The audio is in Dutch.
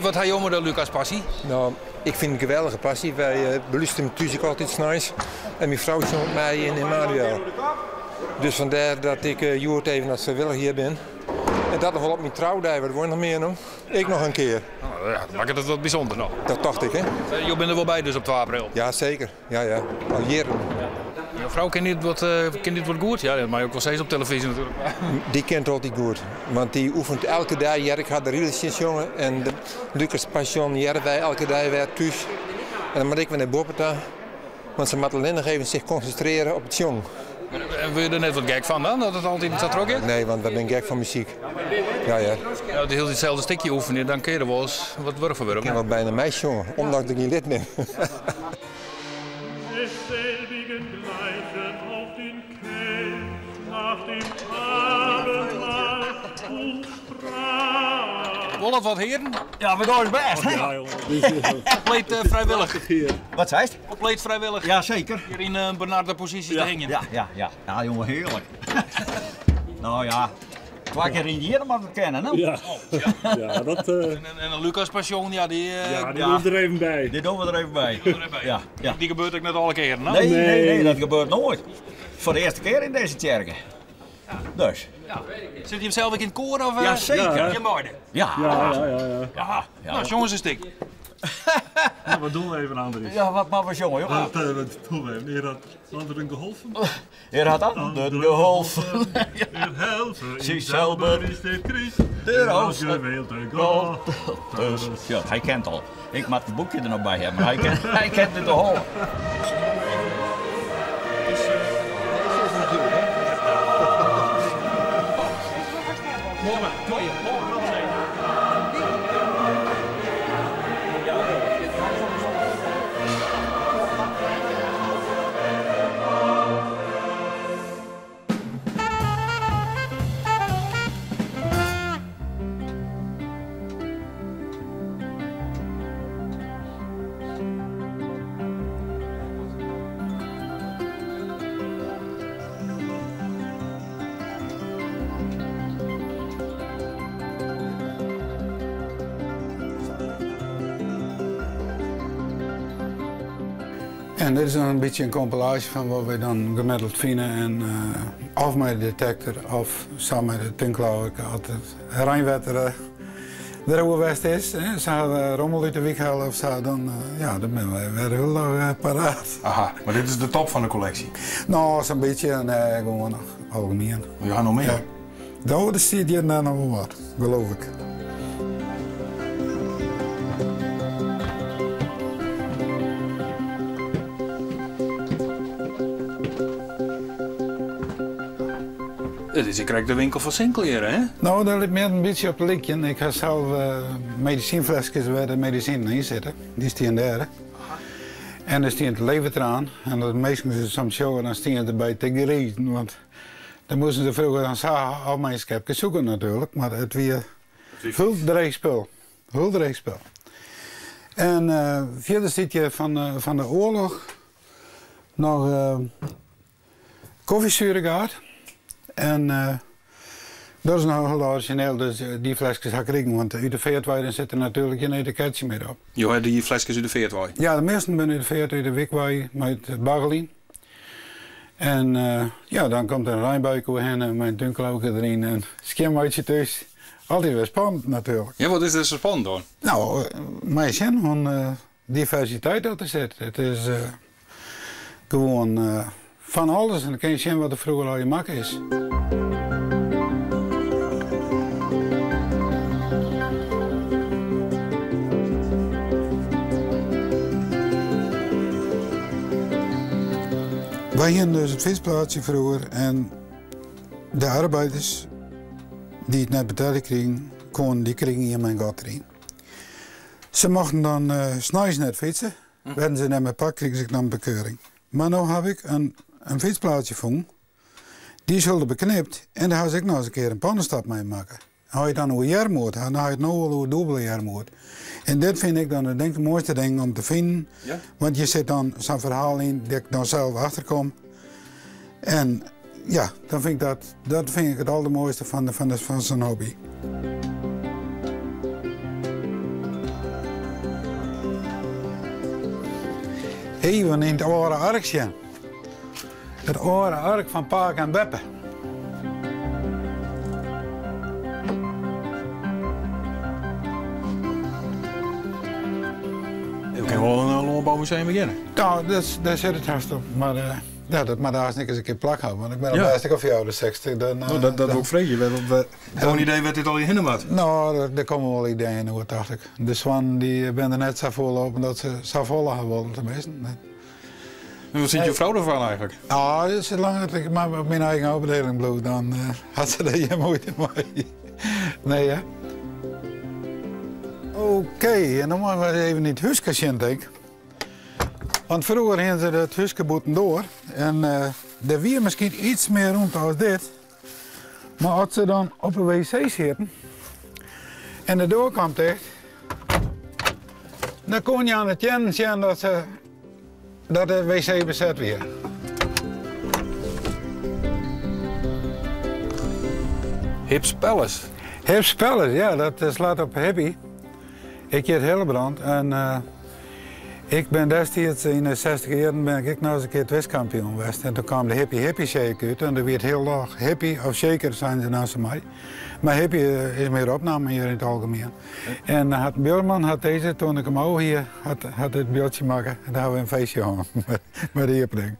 Wat had je om de Lucas passie? Nou, ik vind het een geweldige passie. Wij beluisteren natuurlijk altijd 's nice. En mijn vrouw is met mij in Emmanuel. Dus vandaar dat ik Joert even als vrijwilliger hier ben. En dat nog wel op mijn trouwdag, wat wordt nog meer nog? Ik nog een keer. Nou, ja, dat maakt het wat bijzonder nog. Dat dacht ik, hè? Je bent er wel bij dus op 12 april. Ja, zeker. Ja, ja. Al jaren. Je vrouw kent dit wat goed? Ja, dat mag je ook wel steeds op televisie natuurlijk. Die kent altijd goed. Want die oefent elke dag. Ja, ik had de relaties jongen. En de Lucas Passion, ja, wij elke dag weer thuis. En dan moet ik weer naar Boppeta. Want ze moeten alleen nog even zich concentreren op het jong. En wil je er net wat gek van dan? Dat het altijd dat er ook is? Nee, want we zijn gek van muziek. Ja, ja. Ja, de heel hetzelfde stukje oefenen, dan kun je er wel eens wat wurven weer op. Ik ken wel bijna meisje jongen, ondanks dat ik niet lid ben. Wolf wat heren? Ja, we doen het best, hè? Ja, jongen. Compleet vrijwillig. Wat zei het? Compleet vrijwillig. Ja, zeker. Hier in een benarde positie te hingen. Ja. Ja, jongen, heerlijk. Nou ja, 2 keer in de jaar mag ik kennen, hè? Ja, ja dat... En een Lucas Passion, ja, die doen we er even bij. Dit doen we er even bij. Ja. Die gebeurt ook net alle keren, hè? Nee, dat gebeurt nooit. Voor de eerste keer in deze kerken. Dus. Ja. Zit hij hem zelf ook in het koor of? Ja, zeker. Ja. Je moorde. Ja. Ja. Nou, jongens, een stuk. Ja, wat doen we even aan Andries? Ja, wat maar was jongen, joh. Wat doen we even? Hier had anderen geholpen. Hier had anderen geholpen. Hier helpen. Zichzelf is dit Christ. De roos. Gewilde God. Dus, ja, hij kent al. Ik moet het boekje er nog bij hebben, maar hij kent het al. En dit is dan een beetje een compilage van wat we dan gemiddeld vinden. En, of met de detector of samen met de Tinklauw. Altijd Rijnwetter de oude West is. Ze hadden rommel uit de wiek halen of zo, dan ben we weer heel paraat. Aha, maar dit is de top van de collectie? Nou, zo'n beetje, nee, gewoon nog algemeen. Ja, nog meer? Ja. De oude stiet hier nog wel wat, geloof ik. Dus je krijgt de winkel van Sinclair, hè? Nou, dat ligt meer een beetje op het likje. Ik ga zelf medicijnflesjes waar de medicijnen in zitten. Die staan daar. En er staat levertraan. En dat meestal is het soms zo, dan staan ze erbij te gereden. Want dan moesten ze vroeger dan zagen al mijn schepjes zoeken natuurlijk. Maar het weer hulpdreigspul. Hulpdreigspul. En verder zit je van de oorlog nog koffiezuurgaard. En dat is nog heel origineel, dus die flesjes ga ik rekenen, want uit de veertwaaien zit er natuurlijk geen etiketje meer op. Je hebt die flesjes uit de veertwaai? Ja, de meeste zijn uit de veert, uit de wikwaai, met baggelien. En dan komt er een rijnbuik heen en mijn dunkelauken erin en schimmuitje thuis. Altijd weer spannend natuurlijk. Ja, wat is er zo spannend dan? Nou, mij zin van diversiteit dat er zit. Het is gewoon van alles en dan kun je zien wat er vroeger al je mak is. Wij gingen dus het visplaatsje vroeger en de arbeiders die het net betaald kregen, die kregen hier mijn gat erin. Ze mochten dan s'nachts net fietsen, werden ze naar mijn pak, kregen ze dan een bekeuring. Maar nu heb ik een fietsplaatsje gevonden, die zullen beknipt en daar had ik nog eens een keer een pannenstap mee maken. Als je dan een jarmoord, dan had je het nou wel een dubbele jarmoord. En dit vind ik dan het mooiste ding om te vinden, want je zit dan zo'n verhaal in dat ik dan zelf achterkom. En ja, dan vind ik dat vind ik het allermooiste van zo'n hobby. even in het oude ark zien. Het oude ark van Paak en Beppe. We kunnen wel een landbouwmuseum beginnen. Nou, daar zit het haast op. Maar ja, dat moet daar eens een keer plak houden. Want ik ben al best of jou de 60. Dat wil ik vragen. Heb je een idee wat dit al in hinnen moet? Nou, er komen wel ideeën over, dacht ik. De Swan die ben er net zo voorlopen dat ze zo vol gaan willen tenminste. En wat vindt je vrouw ervan eigenlijk? Nou, zolang dat ik maar op mijn eigen afdeling bloed, dan had ze er geen moeite mee. Nee, hè? Oké, en dan moeten we even in het huisje zien, denk ik. Want vroeger gingen ze het huisje boeten door. En er was misschien iets meer ruimte als dit. Maar als ze dan op een wc zitten en de doorkant dicht, dan kon je aan het jennen zien dat de wc bezet weer. Hips Palace. Hips Palace, ja, dat slaat op Happy. Ik heet Hillebrand en ik ben destijds in de 60 jaren ben ik nog eens een keer twistkampioen geweest. En toen kwam de Hippie Shake uit en er werd heel laag Hippie of Shaker zijn ze naast mij. Maar Hippie is meer opname hier in het algemeen. En Björnman had deze, toen ik hem ook hier had het beeldje maken, en daar hebben we een feestje aan met de hierpring.